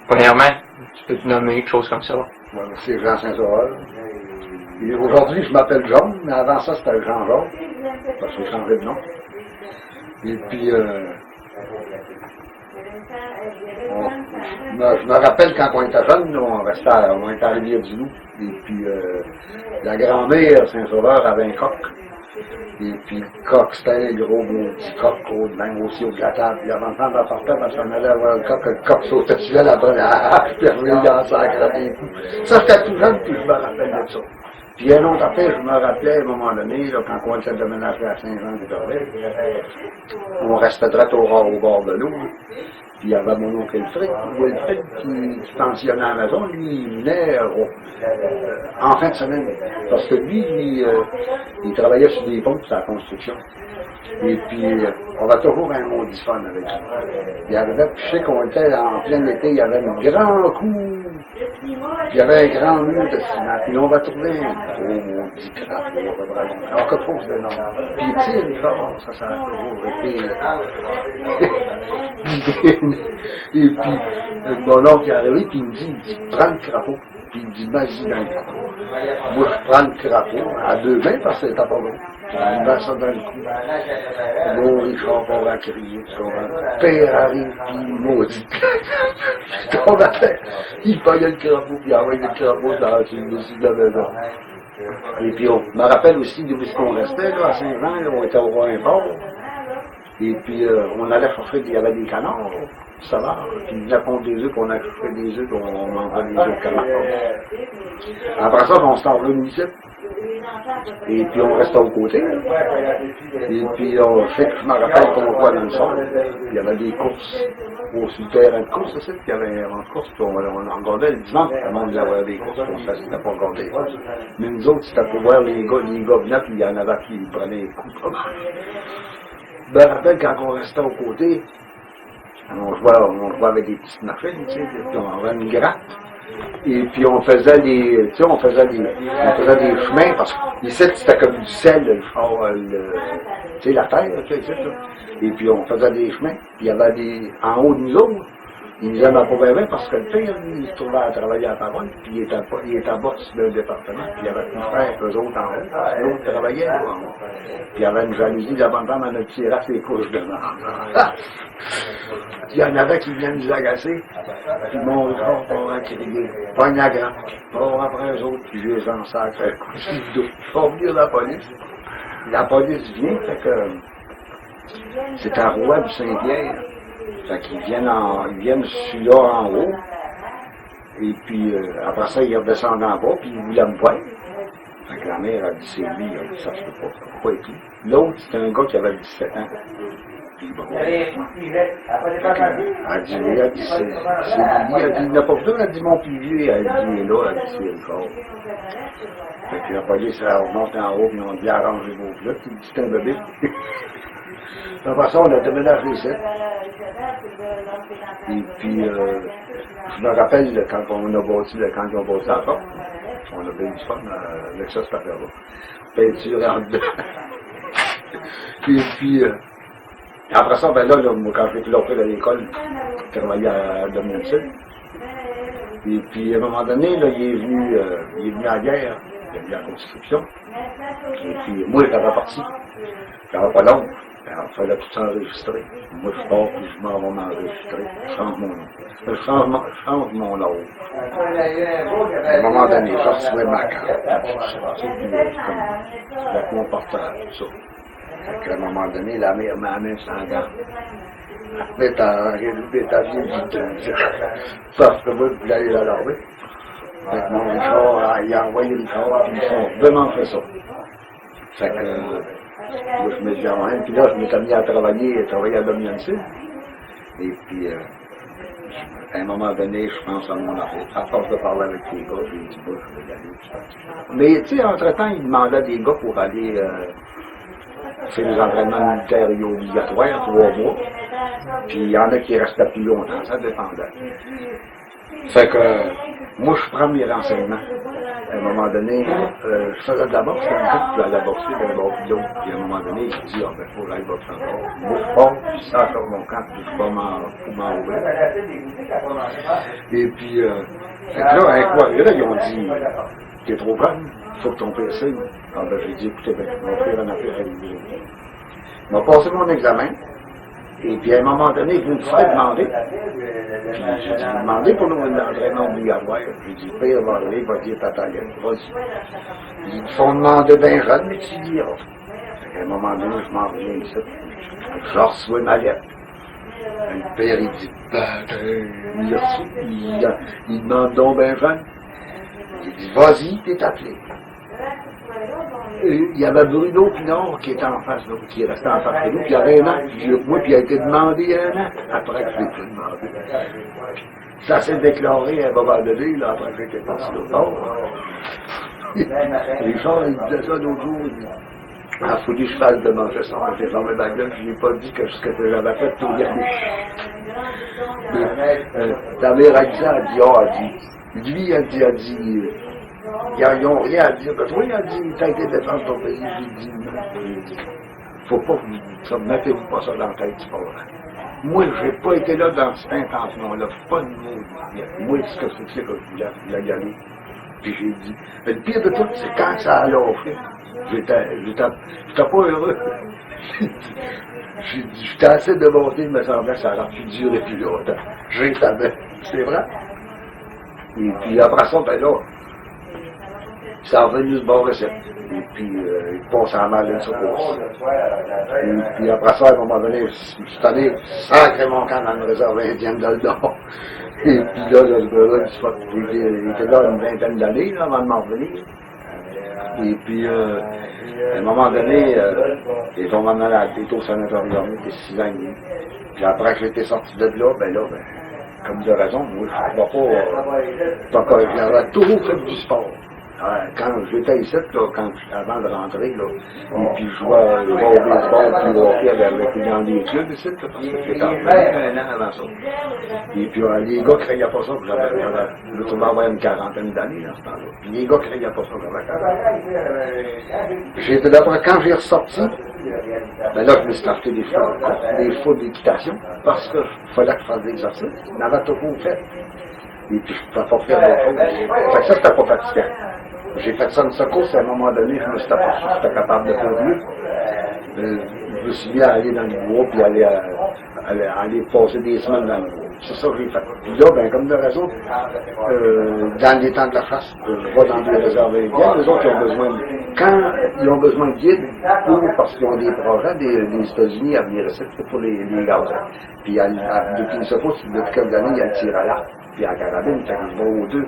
Premièrement, tu peux te nommer quelque chose comme ça. Ouais, c'est Jean Saint-Sauveur. Et aujourd'hui, je m'appelle John, mais avant ça, c'était Jean-Jacques, parce que j'ai changé de nom. Et puis, je me rappelle quand on était jeunes, nous, on était à Rivière-du-Loup. Et puis, la grand-mère Saint-Sauveur avait un coq. Et puis, le coq, c'était un gros petit coq, même aussi au de la table. Puis, avant de prendre la portée, parce qu'on allait voir le coq sautait dessus, la bonne hache, puis il en sacre des coups. Ça, j'étais tout jeune, puis je me rappelle de ça. Puis un autre après, je me rappelais à un moment donné, là, quand on était déménagé à Saint-Jean-des-Dorvais, on restait direct au bord de l'eau. Puis il y avait mon oncle Wilfrid qui pensionnait à la maison, lui, il venait en fin de semaine. Parce que lui, il travaillait sur des ponts, sur la construction. Et puis, on va toujours un maudit fun avec lui. Il arrivait, puis je sais qu'on était en plein été, il y avait un grand coup, puis il y avait un grand mur de ciment, puis on va trouver un gros maudit crapaud, alors que trop de nom. Puis il tire le corps, ça a toujours été. Et puis, mon oncle est arrivé, puis il me dit, prends le crapaud. Puis il me dit, magie dans le cou. Moi, je prends le crapaud à 2 mains parce que c'était pas bon. Je me mets ça dans le cou. Mon Richard va à crier. Père arrive, puis il maudit. Je tombe à terre. Il payait le crapaud, puis il envoyait le crapaud dans le dessus de la maison. Et puis, on me rappelle aussi, depuis qu'on restait, là, à Saint-Jean, on était au Roi-Import. Et puis, on allait chercher, il y avait des canards. Ça va, puis ils pondent des œufs, qu'on a fait des œufs, qu'on mangeait des œufs de canard. Après ça, on s'en revenait ici. Et puis on restait aux côtés. Et puis je sais que je me rappelle qu'on voit dans le sol. Il y avait des courses au terrain de course, aussi, puis il y avait un course, puis on regardait le dimanche avant de avoir des courses, on ne s'était pas regarder. Mais nous autres, c'était pour voir les gars venaient, puis il y en avait qui prenaient les coups. Je me rappelle quand on restait aux côtés, on jouait avec des petites machines, tu sais, puis on avait une gratte. Et puis on faisait des chemins, parce que ici c'était comme du sel, tu sais, la terre, tu sais, là. Et puis on faisait des chemins, puis il y avait en haut de nous autres, ils nous aimaient pas bien parce que le père, il se trouvait à travailler à la parole, puis il était boss d'un département, puis il y avait plus frère qu'eux autres en haut, l'autre travaillait en haut. Puis il y avait une jalousie, la bonne femme, elle a tiré ses couches de mort. Il y en avait qui venaient nous agacer, puis mon corps pour en crier, pogne la grappe, pour après eux autres, puis je les en sacre, ils font venir la police. La police vient, fait que c'est un roi du Saint-Pierre. Fait qu'ils viennent celui-là en haut, et puis après ça, ils redescendent en bas, puis ils voulaient me voir. Fait que la mère a dit, c'est lui, elle a dit, ça se peut pas être lui. L'autre, c'était un gars qui avait 17 ans. Puis bon, elle dit, oui, elle dit, c'est lui, elle dit, il n'a pas besoin, elle dit, mon plus vieux, elle dit, il est là, elle dit, c'est le corps. Fait que la police, elle remonte en haut, puis on dit, arrangez vos plats, puis c'est un bébé. De toute façon, on a déménagé ici. Et puis, je me rappelle quand ils ont bâti la porte, on a bien du fun avec ça, cette affaire-là. Peinture en dedans. Et puis, après ça, ben là, moi, quand j'ai été à l'école, je travaillais à Dominique. Et puis, à un moment donné, là, il est venu à la guerre, il est venu à la construction. Et puis, moi, j'étais parti. J'avais pas long. Alors, il fallait tout s'enregistrer. Moi, je pars, puis je m'en vais m'enregistrer. Je change mon nom. Je change mon nom. À un moment donné, je recevais ma carte. Avec mon portable, tout ça. Fait qu'à un moment donné, la mère m'a amené sans garde. Mais t'as vie vite. Parce que moi, je voulais aller à l'armée. Fait que mon Richard, il a envoyé le corps, puis ils ont vraiment fait ça. Fait que, moi, je me disais à moi-même, puis là, je m'étais mis à travailler à Dominique. Et puis, à un moment donné, je pense à mon affaire. À force de parler avec les gars, j'ai dit, bah, je vais y aller. Mais, tu sais, entre-temps, ils demandaient des gars pour aller, faire les entraînements militaires et obligatoires, 3 mois. Puis, il y en a qui restaient plus longtemps, ça dépendait. Fait que, Moi, je prends mes renseignements. À un moment donné, je faisais de la boxe, comme ça, puis à la boxe, il y avait un bon pilote. Puis à un moment donné, je dis, ah ben, faut que j'aille boxer encore. Moi, je pars, puis je sors sur mon camp, puis je vais m'enrouler. Et puis, fait que là, avec quoi, là, ils ont dit, t'es trop jeune, il faut que ton père signe. Ah ben, j'ai dit, écoutez, ben, mon frère en a fait avec lui. Il m'a passé mon examen. Et puis à un moment donné, vous me ferez demander. Puis j'ai dit, demandez pour nous un entraînement obligatoire. J'ai dit, père va aller, va dire tata gueule, vas-y. Ils font demander bien jeune, mais tu diras. À un moment donné, je m'en reviens ici. Je reçois ma lettre. Le père, il dit, il demande donc bien jeune. Il dit, vas-y, t'es appelé. Il y avait Bruno Pinard qui était en face de nous, qui restait en face de nous, puis il y avait un an, puis moi, puis il a été demandé un an, après que je l'ai plus demandé. Ça s'est déclaré à un moment donné, là, après que j'étais parti de bord. Richard, il disait ça l'autre jour, il dit, ah, faut que je fasse de manger ça, j'ai fermé ma gueule, je n'ai pas dit que ce que j'avais fait tout dernier. Ta mère a dit ça, elle dit, oh, elle dit, lui, elle dit, ils n'ont rien à dire. Ben, oui, il a dit, t'as été défendre ton pays. J'ai dit, non. Faut pas que vous mettez-vous pas ça dans la tête, c'est pas vrai. Moi, j'ai pas été là dans cette intention-là. Pas de mots. Moi, ce que c'est que je voulais gagner. Puis j'ai dit. Mais le pire de tout, c'est quand ça a lâché. J'étais pas heureux. J'ai dit, j'étais assez démonté, il me semblait que ça aurait pu durer plus longtemps. J'ai savais. C'est vrai. Et puis après ça, ben là, ça a revenu se barrer ça. Et puis, il passe en mal sur course. Et puis après ça, à un moment donné, je suis allé sacrer mon camp dans une réserve indienne dans le Nord. Et puis là, le gars-là, il était là une vingtaine d'années, là, avant de m'en revenir. Et puis, à un moment donné, il est tombé malade, il était au sanatorium, il était 6 ans et demi. Puis après que j'étais sorti de là, ben, comme de raison, moi, je ne pas encore, j'avais toujours fait du sport. Quand j'étais ici, là, avant de rentrer, là, et puis je jouais au baseball, puis au hockey avec dans des clubs ici, là, parce que j'étais un an avant ça. Et puis les gars ne craignaient pas ça, que je trouvais avoir une quarantaine d'années à ce temps-là. Puis les gars ne craignaient pas ça, que j'avais 40. Quand j'ai ressorti, ben là, je me suis acheté des fous d'équitation, parce qu'il fallait que je fasse des exercices. On avait toujours fait. Et puis je ne pouvais pas faire d'autres choses. Fait que ça, c'était pas fatigant. J'ai fait ça une secours, à un moment donné, je me suis aperçu que j'étais capable de faire mieux. Je me suis mis à aller dans le bois, puis aller passer des semaines dans le bois. C'est ça que j'ai fait. Puis là, ben, comme de raison, dans les temps de la chasse, je vais dans des réserves indiennes, les autres, quand ils ont besoin de guides, ou parce qu'ils ont des projets des États-Unis à venir ici, pour les garder. Puis depuis une secours, depuis quelques années, il y a le tir à l'arc, puis en carabine, quand je vais aux deux.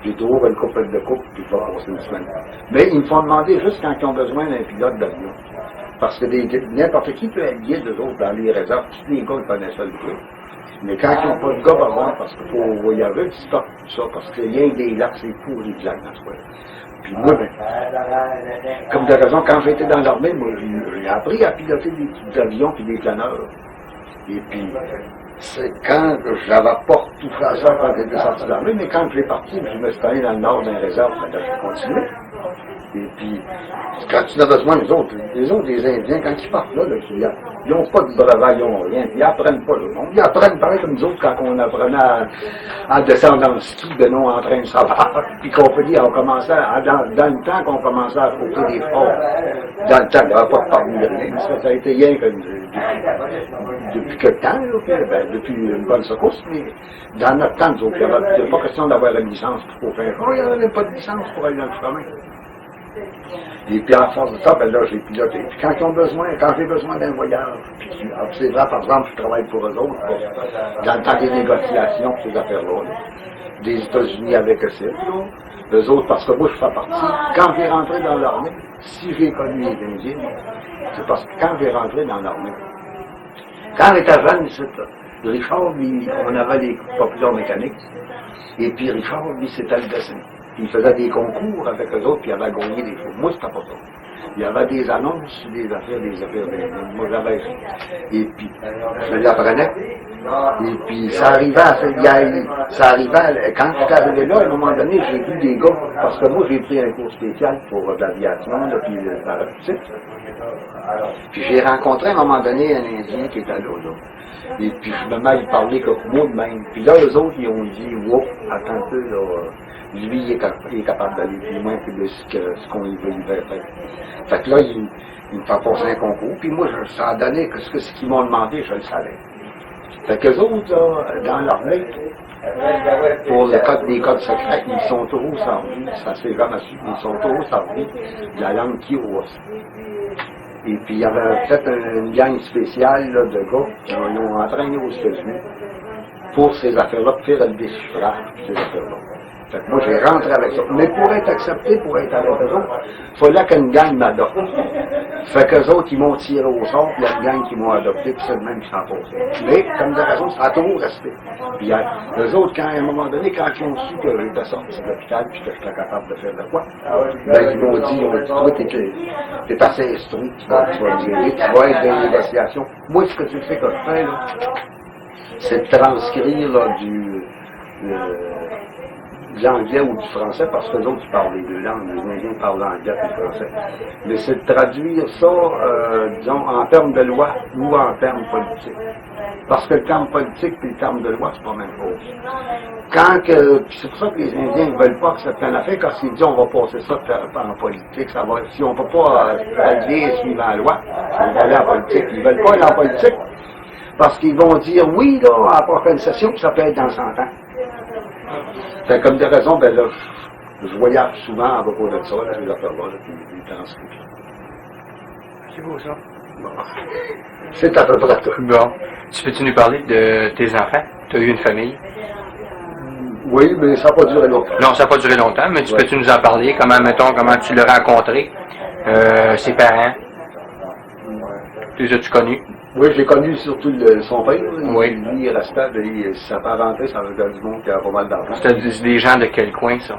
J'ai toujours une couple de coupe, puis je vais passer une semaine. Mais ils me font demander juste quand ils ont besoin d'un pilote d'avion. Parce que n'importe qui peut être guide, eux autres, dans les réserves. Tous les gars connaissent ça le truc. Mais quand ils n'ont pas de gars par exemple, parce qu'il faut voyager, ils stoppent tout ça, parce qu'il y a des lacs, c'est pourri de lacs dans ce coin. Puis moi, ben, comme de raison, quand j'étais dans l'armée, moi, j'ai appris à piloter des avions puis des planeurs. Et puis, c'est quand j'avais pas tout fait ça quand j'étais sorti de l'armée, mais quand je l'ai parti, je me suis allé dans le nord d'un réserve, j'ai continué. Et puis, quand tu as besoin, les autres, les Indiens, quand ils partent là, ils n'ont pas de brevet, ils n'ont rien, ils apprennent pas le monde. Ils apprennent pareil comme nous autres quand on apprenait à descendre dans le ski de non en train de savoir. Puis qu'on peut dire, on commençait, dans le temps qu'on commençait à foutre des forts. Dans le temps, il n'y avait pas de parmi de rien. Ça a été rien que depuis quelque temps, là, depuis une bonne secousse, mais dans notre temps, nous autres, il n'y a pas question d'avoir une licence pour faire. Oh, il n'y avait pas de licence pour aller dans le chemin. Et puis en force de ça, ben là, j'ai piloté. Puis quand j'ai besoin d'un voyage, puis c'est vrai, par exemple, je travaille pour eux autres, dans le temps des négociations, ces affaires-là, des États-Unis avec eux autres, parce que moi, je fais partie. Quand j'ai rentré dans l'armée, si j'ai connu les Indiens, c'est parce que quand j'ai rentré dans l'armée, quand j'étais jeune, Richard, lui, on avait les populaires mécaniques, et puis Richard, lui, c'était le dessin. Il faisait des concours avec eux autres, puis il avait gagné des choses. Moi, c'était pas ça. Il y avait des annonces, des affaires. Moi, j'avais. Et puis, je l'apprenais. Et puis, ça arrivait quand je suis arrivé là, à un moment donné, j'ai vu des gars, parce que moi, j'ai pris un cours spécial pour l'aviation, là, puis l'aéronautique. Puis j'ai rencontré à un moment donné un Indien qui était là. Et puis, je me mets à lui parler comme moi de même. Puis là, eux autres, ils ont dit, wow, attends un peu, là, lui, il est capable d'aller plus loin que ce qu'on veut lui faire. Fait que là, il me fait passer un concours. Puis moi, ça a donné que ce qu'ils m'ont demandé, je le savais. Fait qu'eux autres, là, dans l'armée, pour les codes secrets, ils sont toujours servis, ça s'est jamais su, ils sont toujours servis de la langue Kiowa. Et puis il y avait fait une gang spéciale là, de gars qui ont entraîné aux États-Unis pour ces affaires-là, pour faire le déchiffrage de ces affaires-là. Fait que moi, j'ai rentré avec ça. Mais pour être accepté, pour être avec eux autres, il fallait qu'une gang m'adopte. Fait qu'eux autres, ils m'ont tiré au sort, puis il y a une gang qui m'ont adopté, puis c'est le même qui s'en passe. Mais, comme de raison, ça a toujours resté. Puis eux autres, à un moment donné, quand ils ont su que j'étais sorti de l'hôpital, puis que j'étais capable de faire de quoi, ben, ils m'ont dit, toi, t'es assez instruit, tu vas gérer, tu vas être dans les négociations. Moi, ce que tu fais que je fais, là, c'est de transcrire, là, de l'anglais ou du français, parce que les autres, ils parlent les deux langues, les Indiens parlent l'anglais et le français. Mais c'est de traduire ça, disons, en termes de loi ou en termes politiques. Parce que le terme politique et le terme de loi, c'est pas la même chose. C'est pour ça que les Indiens ne veulent pas accepter une affaire, quand ils disent on va passer ça en politique, ça va, si on ne peut pas régler suivant la loi, on va aller en politique. Ils ne veulent pas aller en politique, parce qu'ils vont dire oui, là, à la prochaine session, ça peut être dans 100 ans. Fait comme des raisons, ben là, je voyage souvent à propos de ça, là, les affaires-là, puis les transcriptions. C'est beau ça. Bon. C'est à peu près tout. Bon. Tu peux-tu nous parler de tes enfants? Tu as eu une famille? Oui, mais ça n'a pas duré longtemps. Non, ça n'a pas duré longtemps, mais peux-tu nous en parler? Comment tu l'as rencontré? Ses parents? Les as-tu connus? Oui, j'ai connu surtout son père. Oui. Lui, il restait, sa parenté, ça veut du monde qui a pas mal d'argent. C'était des gens de quel coin, ça?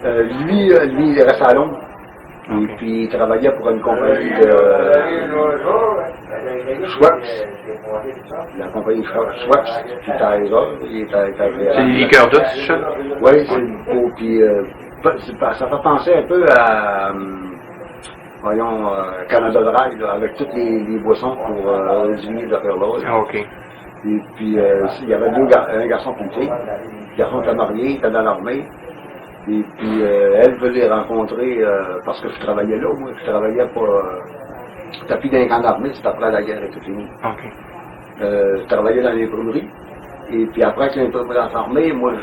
Lui, il restait à Londres. Okay. Et puis, il travaillait pour une compagnie de Schweppes. La compagnie Schweppes, qui était à Ezra. C'est des liqueurs douces, ça? Oui, c'est beau. Puis, ça fait penser un peu à... voyons, Canada Dry, là, avec toutes les boissons pour résumer les affaires-là. Ah, OK. Et puis, il y avait un garçon et une fille. Le garçon était marié, il était dans l'armée. Et puis, elle veut les rencontrer parce que je travaillais là, moi. Je travaillais pour... J'étais plus dans les camps d'armée, c'était après la guerre était finie. OK. Je travaillais dans l'imprimerie. Et puis, après que l'imprimerie a fermé, moi,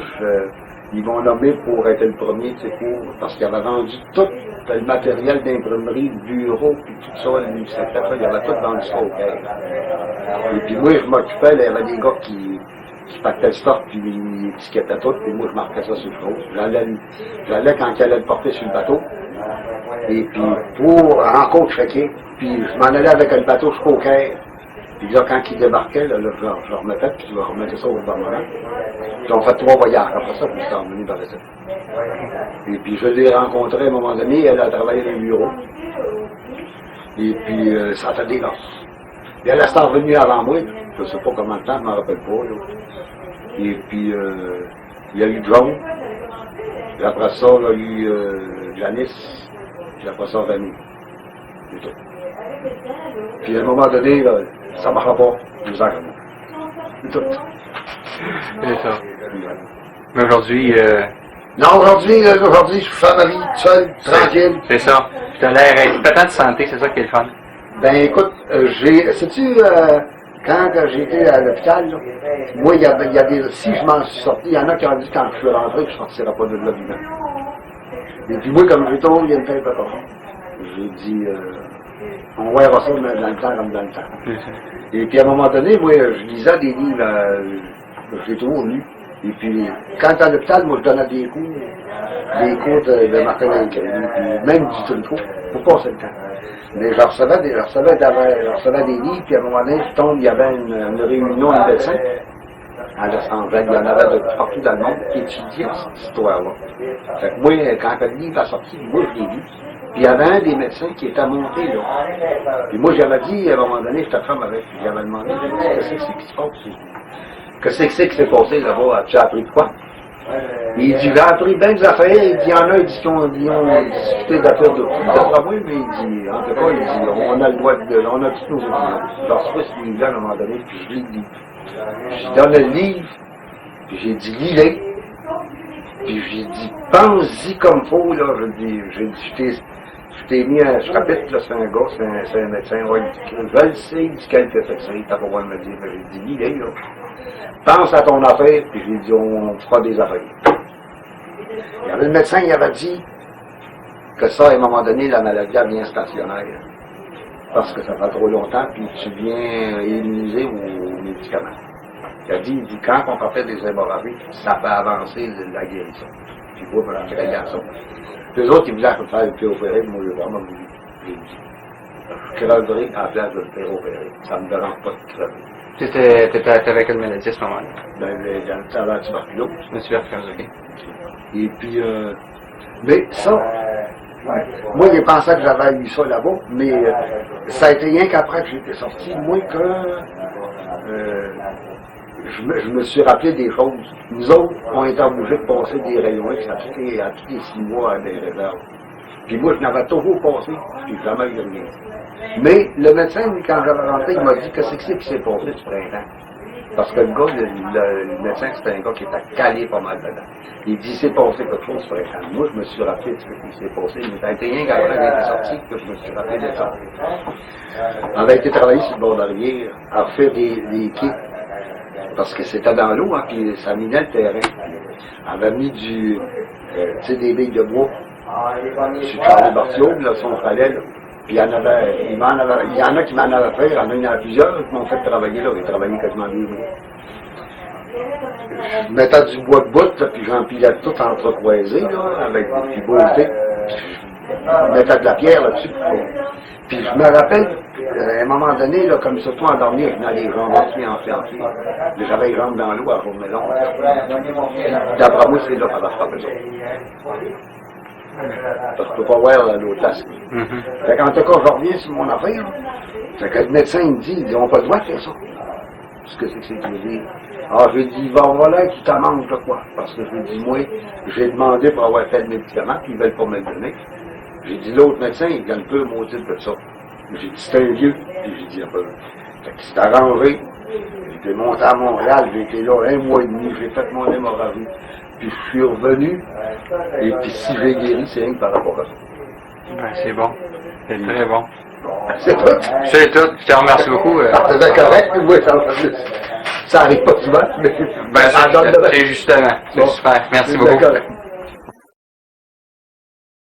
ils m'ont nommé pour être le premier de ses cours, parce qu'il avait vendu tout le matériel d'imprimerie, le bureau, puis tout ça, le secrétaire, il avait tout vendu ça au Caire. Et puis moi, je m'occupais, il y avait des gars qui pactaient le stock, puis ils étiquetaient tout, puis moi, je marquais ça sur le front. J'allais quand il allait le porter sur le bateau, et puis pour encore checker, puis je m'en allais avec le bateau jusqu'au Caire. Puis là, quand il débarquait, là, je le remettais, puis je remettais ça au gouvernement. Puis on fait 3 voyages après ça, puis je suis revenu par la suite. Et puis je l'ai rencontrée à un moment donné, elle a travaillé dans le bureau. Et puis ça fait des gosses. Et elle est revenue avant moi, je ne sais pas comment de temps, je ne m'en rappelle pas. Là. Et puis il y a eu John, puis après ça, il y a eu Janice, puis après ça, Rémi. C'est tout. Puis à un moment donné, là, ça ne marchera pas, je vous en remets. C'est tout. C'est ça. Mais aujourd'hui... Non, aujourd'hui, je fais ma vie seul, tranquille. C'est ça. Tu as l'air impétent de santé, c'est ça qui est le fun. Ben écoute, sais-tu, quand j'étais à l'hôpital, là, moi, il y a des... Si je m'en suis sorti, il y en a qui ont dit quand je suis rentré que je ne sortirai pas de là vivant. Et puis moi, comme je tombe, il y a une telle préparation. J'ai dit, on verra ça dans le temps comme dans le temps. Et puis à un moment donné, moi, je lisais des livres, j'ai toujours lu. Et puis, quand à l'hôpital, moi, je donnais des cours de Martin Lancret, puis même du tricot, pour passer le temps. Mais je recevais des livres, puis à un moment donné, je tombe, il y avait une réunion de médecins à l'Assemblée. Il y en avait de partout dans le monde qui étudiaient cette histoire-là. Fait que moi, quand le livre a sorti, moi, je l'ai lu. Puis il y avait un des médecins qui était monté, là. Puis moi, j'avais dit, à un moment donné, cette femme avec, j'avais demandé, qu'est-ce que c'est qui se passe? Qu'est-ce que c'est qui s'est passé là-bas? As-tu appris de quoi? Il dit, j'ai appris bien des affaires. Il dit, il y en a, ils ont discuté d'affaires de tout. D'après moi, mais il dit, en tout cas, il dit, on a le droit de, on a tous nos opinions. Je leur reçois ce livre-là à un moment donné, puis je lis le livre. Je donne le livre, puis j'ai dit, lis-le. Puis j'ai dit, pense-y comme faut, là. Je t'ai mis un chapitre, là, c'est un gars, c'est un médecin, ouais, je le sais, il dit quelque chose, il t'as pas le droit de me dire, mais j'ai dit, lis-le, là. Pense à ton affaire, puis j'ai dit, on fera des affaires. Il y avait le médecin, il avait dit que ça, à un moment donné, la maladie devient stationnaire. Parce que ça fait trop longtemps, puis tu viens immuniser aux médicaments. Il dit, quand on fait des hémorragies, ça fait avancer la guérison. Puis vous, pour la guérison. Les autres, ils voulaient faire le faire opérer, moi, j'ai vraiment voulu. Je creverai à la place de le faire opérer. Ça me dérange pas de crever. T'étais avec quelle maladie à ce moment-là? Dans la tuberculose. La tuberculose, ok. Et puis, mais ça, moi, j'ai pensé que j'avais eu ça là-bas, mais ça a été rien qu'après que j'étais sorti, moi, que je me suis rappelé des choses. Nous autres, on était obligés de passer des rayons X à tous les 6 mois à des réserves. Puis moi, je n'avais toujours passé, puis jamais eu rien. Mais le médecin, quand j'avais rentré, il m'a dit que c'est qui s'est passé ce printemps. Parce que le gars, le médecin, c'était un gars qui était calé pas mal dedans. Il dit, c'est passé quelque chose ce printemps. Moi, je me suis rappelé de ce qui s'est passé. Mais ça a été rien qu'après qu'il était sorti que je me suis rappelé de ça. On avait été travailler sur le bord de la rivière, à faire des quais. Parce que c'était dans l'eau, hein, puis ça minait le terrain. On avait mis tu sais, des billes de bois sur Charles Bartiot, là, son fallait, là. Puis il y en a qui m'en avaient fait, il y en a plusieurs qui m'ont fait travailler là, j'ai travaillé quasiment 2 mois. Je mettais du bois de bout, là, puis j'empilais tout entrecroisé, là, avec des pivotés. Je mettais de la pierre là-dessus. Puis je me rappelle, à un moment donné, là, comme surtout en dormir, je venais les jambes enflées. J'avais les jambes dans l'eau à journée longue. D'après moi, c'est là qu'on va frapper ça. Parce que je peux pas voir l'autre place. Fait qu'en tout cas, je reviens sur mon affaire. Fait que le médecin il me dit, ils n'ont pas le droit de faire ça. Qu'est-ce que c'est que c'est qu'il dit? Alors je lui dis, voilà qui t'en manque de quoi? Parce que je lui dis, moi, j'ai demandé pour avoir fait le médicament, puis ils veulent pas me le donner. J'ai dit, l'autre médecin, il vient un peu maudit de ça. J'ai dit, c'est un vieux. Puis j'ai dit, un peu. Fait qu'il s'est arrangé. J'étais monté à Montréal, j'ai été là 1 mois et demi, j'ai fait mon hémorragie. Puis je suis revenu, et puis si j'ai guéri, c'est rien que par rapport à ça. Ben, c'est bon. C'est très bon. C'est tout. C'est tout. Je te remercie beaucoup. C'est correct, mais moi, ça arrive pas souvent, mais ben, c'est justement. C'est super. Merci beaucoup.